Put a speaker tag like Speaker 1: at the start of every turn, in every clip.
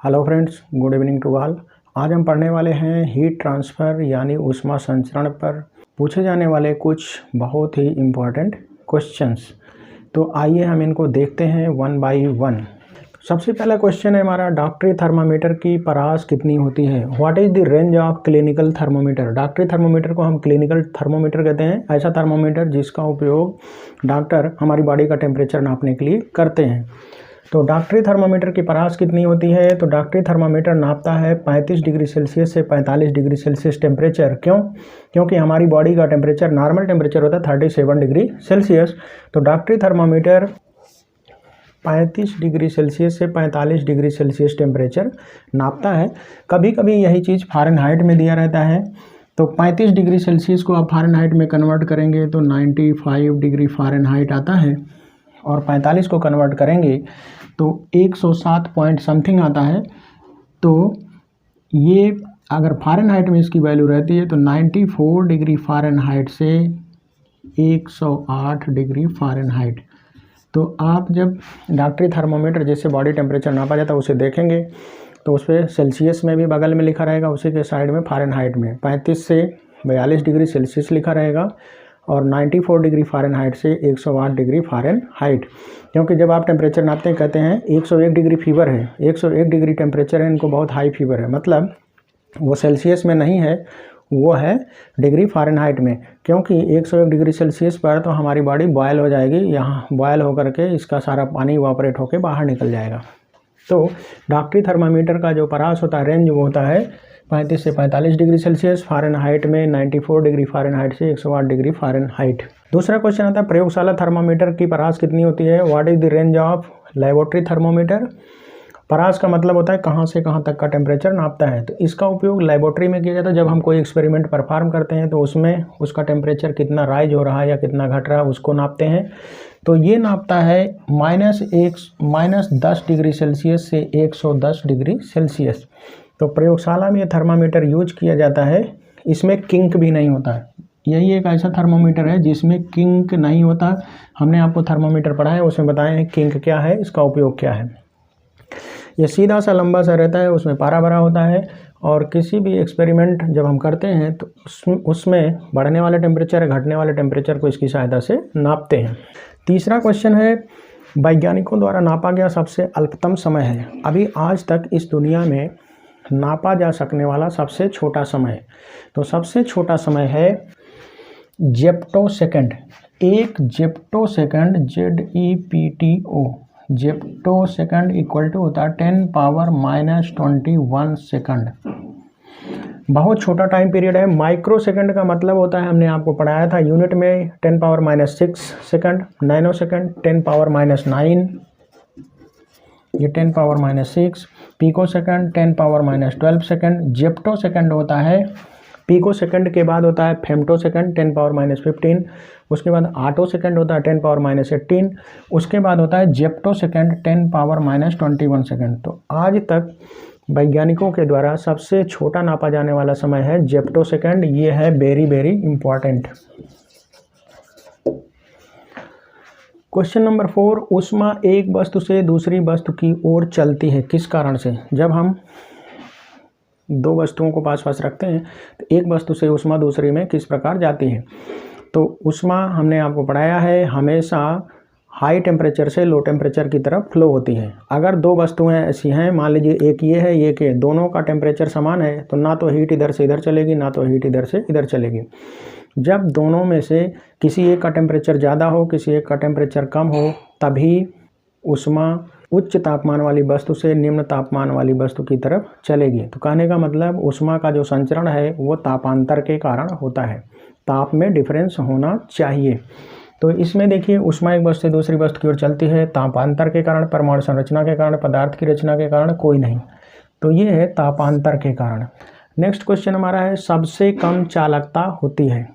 Speaker 1: Hello friends, good evening to all. आज हम पढ़ने वाले हैं हीट ट्रांसफ़र यानी ऊष्मा संचरण पर पूछे जाने वाले कुछ बहुत ही इम्पोर्टेंट क्वेश्चंस। तो आइए हम इनको देखते हैं वन बाय वन। सबसे पहला क्वेश्चन है हमारा, डॉक्टरी थर्मामीटर की परास कितनी होती है। What is the range of clinical thermometer. डॉक्टरी थर्मोमीटर को हम क्लिनिकल थर्मोमीटर कहते हैं, ऐसा थर्मोमीटर जिसका उपयोग डॉक्टर हमारी बॉडी का टेम्परेचर नापने के लिए करते हैं। तो डॉक्टरी थर्मामीटर की परास कितनी होती है। तो डॉक्टरी थर्मामीटर नापता है 35 डिग्री सेल्सियस से 45 डिग्री सेल्सियस टेम्परेचर। क्यों? क्योंकि हमारी बॉडी का टेम्परेचर नॉर्मल टेम्परेचर होता है 37 डिग्री सेल्सियस। तो डॉक्टरी थर्मामीटर 35 डिग्री सेल्सियस से 45 डिग्री सेल्सियस टेम्परेचर नापता है। कभी कभी यही चीज़ फ़ारेनहाइट में दिया रहता है। तो 35 डिग्री सेल्सियस को आप फ़ारेनहाइट में कन्वर्ट करेंगे तो 95 डिग्री फ़ारेनहाइट आता है, और 45 को कन्वर्ट करेंगे तो 107 पॉइंट समथिंग आता है। तो ये अगर फ़ारेनहाइट में इसकी वैल्यू रहती है तो 94 डिग्री फ़ारेनहाइट से 108 डिग्री फ़ारेनहाइट। तो आप जब डॉक्टरी थर्मोमीटर जैसे बॉडी टेम्परेचर नापा जाता है उसे देखेंगे तो उस पर सेल्सियस में भी बगल में लिखा रहेगा, उसी के साइड में फ़ारेनहाइट में 35 से 42 डिग्री सेल्सियस लिखा रहेगा, और 94 डिग्री फ़ारेनहाइट से 108 डिग्री फ़ारेनहाइट। क्योंकि जब आप टेम्परेचर नापते हैं कहते हैं 101 डिग्री फीवर है, 101 डिग्री टेम्परेचर है, इनको बहुत हाई फीवर है, मतलब वो सेल्सियस में नहीं है, वो है डिग्री फ़ारेनहाइट में। क्योंकि 101 डिग्री सेल्सियस पर तो हमारी बॉडी बॉयल हो जाएगी, यहाँ बॉयल होकर के इसका सारा पानी इवापोरेट होकर बाहर निकल जाएगा। तो डॉक्टरी थर्मामीटर का जो परास होता है, रेंज वो होता है 35 से 45 डिग्री सेल्सियस, फ़ारेनहाइट में 94 डिग्री फ़ारेनहाइट से 108 डिग्री फ़ारेनहाइट। दूसरा क्वेश्चन आता है, प्रयोगशाला थर्मामीटर की परास कितनी होती है। What is the range of laboratory thermometer. परास का मतलब होता है कहाँ से कहाँ तक का टेम्परेचर नापता है। तो इसका उपयोग लैबोरेटरी में किया जाता है। जब हम कोई एक्सपेरिमेंट परफॉर्म करते हैं तो उसमें उसका टेम्परेचर कितना राइज हो रहा है या कितना घट रहा है उसको नापते हैं। तो ये नापता है -10 डिग्री सेल्सियस से 110 डिग्री सेल्सियस। तो प्रयोगशाला में ये थर्मामीटर यूज किया जाता है, इसमें किंक भी नहीं होता है। यही एक ऐसा थर्मामीटर है जिसमें किंक नहीं होता। हमने आपको थर्मामीटर पढ़ा है, उसमें बताए हैं किंक क्या है, इसका उपयोग क्या है। ये सीधा सा लंबा सा रहता है, उसमें पारा भरा होता है, और किसी भी एक्सपेरिमेंट जब हम करते हैं तो उसमें बढ़ने वाले टेम्परेचर घटने वाले टेम्परेचर को इसकी सहायता से नापते हैं। तीसरा क्वेश्चन है, वैज्ञानिकों द्वारा नापा गया सबसे अल्पतम समय है। अभी आज तक इस दुनिया में नापा जा सकने वाला सबसे छोटा समय। तो सबसे छोटा समय है जेप्टो सेकंड। एक zepto second ZEPTO, zepto second equal to होता है 10⁻⁻21 सेकंड। बहुत छोटा टाइम पीरियड है। माइक्रो सेकंड का मतलब होता है, हमने आपको पढ़ाया था यूनिट में, 10⁻⁻6 सेकंड। नैनो सेकंड 10⁻�9, ये 10⁻�6। Pico second 10⁻⁻12 second. Zepto second होता है, पिको सेकंड के बाद होता है फेम्टो सेकंड 10⁻⁻15, उसके बाद आटो सेकंड होता है 10⁻⁻18, उसके बाद होता है जेप्टो सेकंड 10⁻⁻21 सेकंड। तो आज तक वैज्ञानिकों के द्वारा सबसे छोटा नापा जाने वाला समय है जेप्टो सेकंड। ये है very very important. Question number 4, ऊष्मा एक वस्तु से दूसरी वस्तु की ओर चलती है, किस कारण से। जब हम दो वस्तुओं को पास पास रखते हैं तो एक वस्तु से ऊष्मा दूसरी में किस प्रकार जाती है। तो ऊष्मा हमने आपको पढ़ाया है हमेशा हाई टेम्परेचर से लो टेम्परेचर की तरफ फ्लो होती है। अगर दो वस्तुएं ऐसी हैं, मान लीजिए एक ये है एक ये, दोनों का टेम्परेचर समान है तो ना तो हीट इधर से इधर चलेगी ना तो हीट इधर से इधर चलेगी। जब दोनों में से किसी एक का टेम्परेचर ज़्यादा हो किसी एक का टेम्परेचर कम हो, तभी ऊष्मा उच्च तापमान वाली वस्तु से निम्न तापमान वाली वस्तु की तरफ चलेगी। तो कहने का मतलब ऊष्मा का जो संचरण है वो तापांतर के कारण होता है, ताप में डिफरेंस होना चाहिए। तो इसमें देखिए ऊष्मा एक वस्तु से दूसरी वस्तु की ओर चलती है तापांतर के कारण, परमाणु संरचना के कारण, पदार्थ की रचना के कारण कोई नहीं। तो ये है तापांतर के कारण। नेक्स्ट क्वेश्चन हमारा है, सबसे कम चालकता होती है।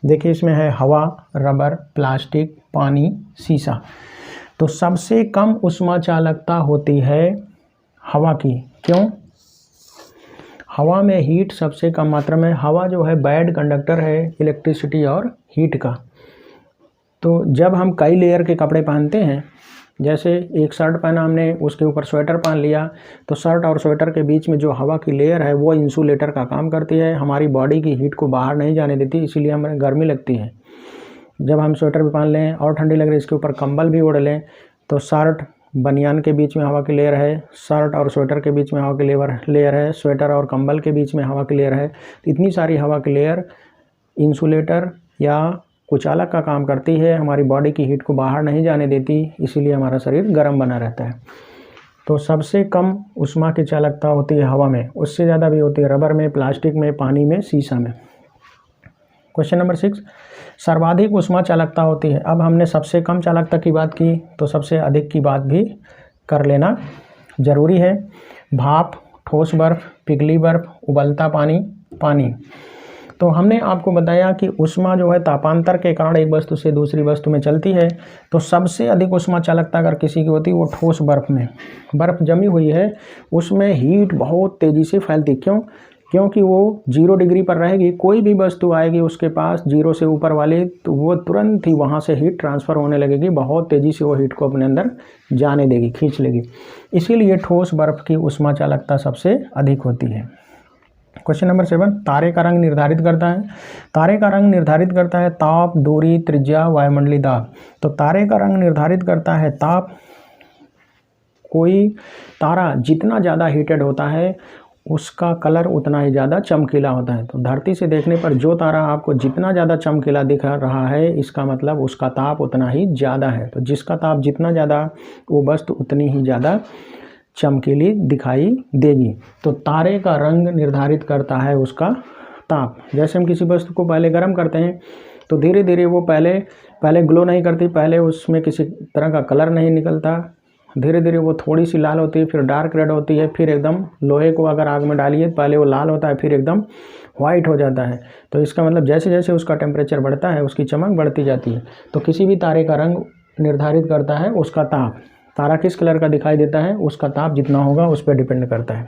Speaker 1: देखिए इसमें है हवा, रबर, प्लास्टिक, पानी, शीशा। तो सबसे कम ऊष्मा चालकता होती है हवा की। क्यों? हवा में हीट सबसे कम मात्रा में, हवा जो है बैड कंडक्टर है इलेक्ट्रिसिटी और हीट का। तो जब हम कई लेयर के कपड़े पहनते हैं जैसे एक शर्ट पहना हमने, उसके ऊपर स्वेटर पहन लिया, तो शर्ट और स्वेटर के बीच में जो हवा की लेयर है वो इंसुलेटर का काम करती है, हमारी बॉडी की हीट को बाहर नहीं जाने देती, इसीलिए हमें गर्मी लगती है। जब हम स्वेटर भी पहन लें और ठंडी लग रही है, इसके ऊपर कंबल भी ओढ़ लें, तो शर्ट बनियान के बीच में हवा की लेयर है, शर्ट और स्वेटर के बीच में हवा की लेयर है, स्वेटर और कंबल के बीच में हवा की लेयर है। तो इतनी सारी हवा की लेयर इंसुलेटर या कुचालक का काम करती है, हमारी बॉडी की हीट को बाहर नहीं जाने देती, इसीलिए हमारा शरीर गर्म बना रहता है। तो सबसे कम ऊष्मा की चालकता होती है हवा में, उससे ज़्यादा भी होती है रबर में, प्लास्टिक में, पानी में, शीशा में। क्वेश्चन नंबर 6, सर्वाधिक ऊष्मा चालकता होती है। अब हमने सबसे कम चालकता की बात की, तो सबसे अधिक की बात भी कर लेना ज़रूरी है। भाप, ठोस बर्फ, पिघली बर्फ, उबलता पानी, पानी। तो हमने आपको बताया कि ऊष्मा जो है तापांतर के कारण एक वस्तु से दूसरी वस्तु में चलती है। तो सबसे अधिक ऊष्मा चालकता अगर किसी की होती है वो ठोस बर्फ में। बर्फ़ जमी हुई है, उसमें हीट बहुत तेज़ी से फैलती, क्योंकि वो 0 डिग्री पर रहेगी। कोई भी वस्तु आएगी उसके पास 0 से ऊपर वाली, तो वो तुरंत ही वहाँ से हीट ट्रांसफ़र होने लगेगी, बहुत तेज़ी से वो हीट को अपने अंदर जाने देगी, खींच लेगी। इसीलिए ठोस बर्फ़ की ऊष्मा चालकता सबसे अधिक होती है। क्वेश्चन नंबर 7, तारे का रंग निर्धारित करता है। तारे का रंग निर्धारित करता है ताप, दूरी, त्रिज्या, वायुमंडलीय दाब। तो तारे का रंग निर्धारित करता है ताप। कोई तारा जितना ज़्यादा हीटेड होता है उसका कलर उतना ही ज़्यादा चमकीला होता है। तो धरती से देखने पर जो तारा आपको जितना ज़्यादा चमकीला दिख रहा है, इसका मतलब उसका ताप उतना ही ज़्यादा है। तो जिसका ताप जितना ज़्यादा, वो वस्तु उतनी ही ज़्यादा चमकीली दिखाई देगी। तो तारे का रंग निर्धारित करता है उसका ताप। जैसे हम किसी वस्तु को पहले गर्म करते हैं तो धीरे धीरे वो पहले ग्लो नहीं करती, पहले उसमें किसी तरह का कलर नहीं निकलता, धीरे धीरे वो थोड़ी सी लाल होती है, फिर डार्क रेड होती है, फिर एकदम लोहे को अगर आग में डालिए पहले वो लाल होता है, फिर एकदम वाइट हो जाता है। तो इसका मतलब जैसे जैसे उसका टेम्परेचर बढ़ता है उसकी चमक बढ़ती जाती है। तो किसी भी तारे का रंग निर्धारित करता है उसका ताप। तारा किस कलर का दिखाई देता है, उसका ताप जितना होगा उस पर डिपेंड करता है।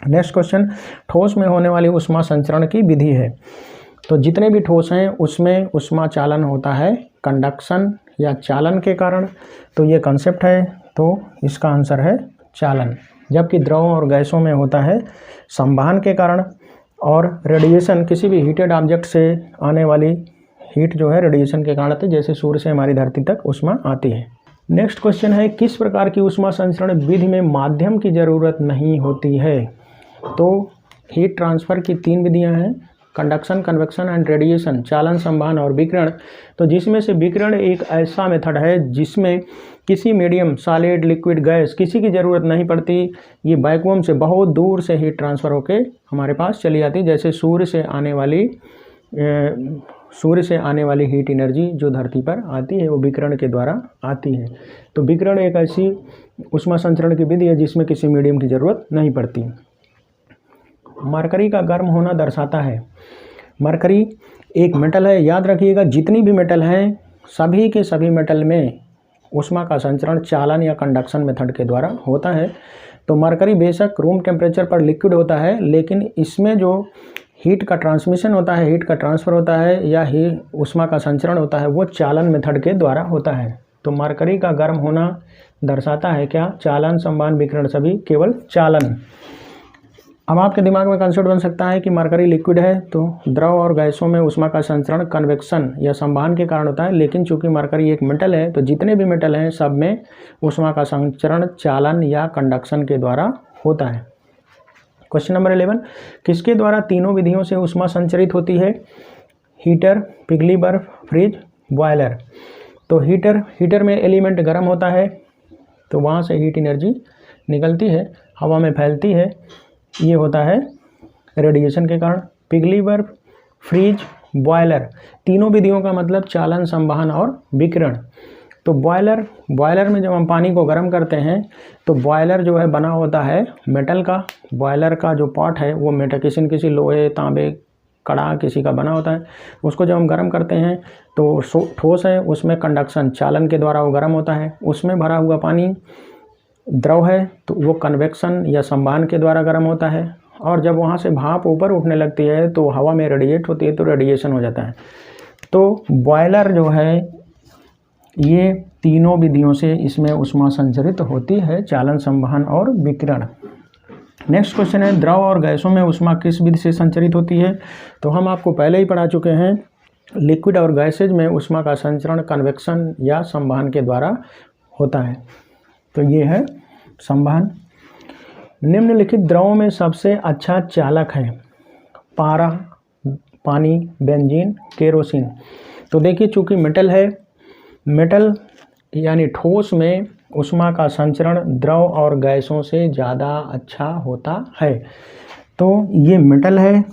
Speaker 1: नेक्स्ट क्वेश्चन, ठोस में होने वाली ऊष्मा संचरण की विधि है। तो जितने भी ठोस हैं उसमें ऊष्मा चालन होता है कंडक्शन या चालन के कारण। तो ये कंसेप्ट है, तो इसका आंसर है चालन। जबकि द्रव और गैसों में होता है संवहन के कारण। और रेडिएशन, किसी भी हीटेड ऑब्जेक्ट से आने वाली हीट जो है रेडिएशन के कारण आती है, जैसे सूर्य से हमारी धरती तक ऊष्मा आती है। नेक्स्ट क्वेश्चन है, किस प्रकार की ऊष्मा संचरण विधि में माध्यम की ज़रूरत नहीं होती है। तो हीट ट्रांसफ़र की 3 विधियां हैं, कंडक्शन, कन्वेक्शन एंड रेडिएशन, चालन, संवहन और विकिरण। तो जिसमें से विकिरण एक ऐसा मेथड है जिसमें किसी मीडियम, सॉलिड, लिक्विड, गैस, किसी की ज़रूरत नहीं पड़ती। ये वैक्यूम से बहुत दूर से हीट ट्रांसफ़र होकर हमारे पास चली आती है। जैसे सूर्य से आने वाली हीट एनर्जी जो धरती पर आती है वो विकिरण के द्वारा आती है। तो विकिरण एक ऐसी ऊष्मा संचरण की विधि है जिसमें किसी मीडियम की ज़रूरत नहीं पड़ती। मरकरी का गर्म होना दर्शाता है। मरकरी एक मेटल है, याद रखिएगा जितनी भी मेटल हैं सभी के सभी मेटल में ऊष्मा का संचरण चालन या कंडक्शन मेथड के द्वारा होता है। तो मरकरी बेशक रूम टेम्परेचर पर लिक्विड होता है, लेकिन इसमें जो हीट का ट्रांसमिशन होता है, हीट का ट्रांसफ़र होता है या ही ऊष्मा का संचरण होता है वो चालन मेथड के द्वारा होता है। तो मरकरी का गर्म होना दर्शाता है क्या, चालन, संवहन, विकिरण, सभी केवल चालन। अब आपके दिमाग में कंसेप्ट बन सकता है कि मरकरी लिक्विड है तो द्रव और गैसों में ऊष्मा का संचरण कन्वेक्शन या संवहन के कारण होता है, लेकिन चूंकि मरकरी एक मेटल है तो जितने भी मेटल हैं सब में ऊष्मा का संचरण चालन या कंडक्शन के द्वारा होता है। क्वेश्चन नंबर 11, किसके द्वारा तीनों विधियों से ऊष्मा संचरित होती है। हीटर, पिघली बर्फ, फ्रिज, बॉयलर। तो हीटर में एलिमेंट गर्म होता है तो वहाँ से हीट एनर्जी निकलती है, हवा में फैलती है, ये होता है रेडिएशन के कारण। पिघली बर्फ, फ्रीज, बॉयलर, तीनों विधियों का मतलब चालन, संवहन और विकिरण। तो बॉयलर में जब हम पानी को गर्म करते हैं तो बॉयलर जो है बना होता है मेटल का। बॉयलर का जो पॉट है वो मेटल, किसी लोहे, तांबे, कड़ा किसी का बना होता है। उसको जब हम गर्म करते हैं तो ठोस है, उसमें कंडक्शन, चालन के द्वारा वो गर्म होता है। उसमें भरा हुआ पानी द्रव है तो वो कन्वेक्शन या संवहन के द्वारा गर्म होता है। और जब वहाँ से भाप ऊपर उठने लगती है तो हवा में रेडिएट होती है तो रेडिएशन हो जाता है। तो बॉयलर जो है ये तीनों विधियों से इसमें ऊष्मा संचरित होती है, चालन, संवहन और विकिरण। नेक्स्ट क्वेश्चन है, द्रव और गैसों में ऊष्मा किस विधि से संचरित होती है? तो हम आपको पहले ही पढ़ा चुके हैं, लिक्विड और गैसेज में ऊष्मा का संचरण कन्वेक्शन या संवहन के द्वारा होता है। तो ये है संवहन। निम्नलिखित द्रवों में सबसे अच्छा चालक है? पारा, पानी, बेंजीन, केरोसिन। तो देखिए, चूँकि मेटल है, मेटल यानी ठोस में ऊष्मा का संचरण द्रव और गैसों से ज़्यादा अच्छा होता है। तो ये मेटल है,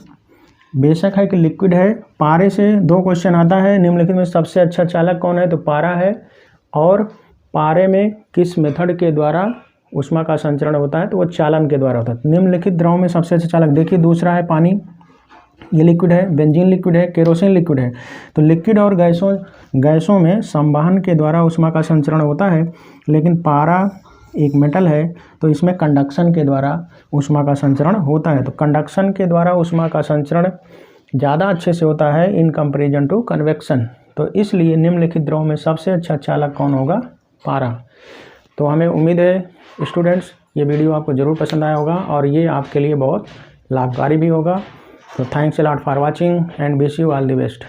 Speaker 1: बेशक है कि लिक्विड है। पारे से 2 क्वेश्चन आता है, निम्नलिखित में सबसे अच्छा चालक कौन है? तो पारा है। और पारे में किस मेथड के द्वारा ऊष्मा का संचरण होता है? तो वो चालन के द्वारा होता है। निम्नलिखित द्रव में सबसे अच्छा चालक, देखिए दूसरा है पानी, ये लिक्विड है, बेंजीन लिक्विड है, केरोसिन लिक्विड है। तो लिक्विड और गैसों में संवहन के द्वारा ऊष्मा का संचरण होता है, लेकिन पारा एक मेटल है, तो इसमें कंडक्शन के द्वारा ऊष्मा का संचरण होता है। तो कंडक्शन के द्वारा ऊष्मा का संचरण ज़्यादा अच्छे से होता है इन कंपेरिजन टू कन्वेक्शन। तो इसलिए निम्नलिखित द्रव में सबसे अच्छा चालक कौन होगा? पारा। तो हमें उम्मीद है स्टूडेंट्स, ये वीडियो आपको ज़रूर पसंद आया होगा और ये आपके लिए बहुत लाभकारी भी होगा। So thanks a lot for watching and wish you all the best.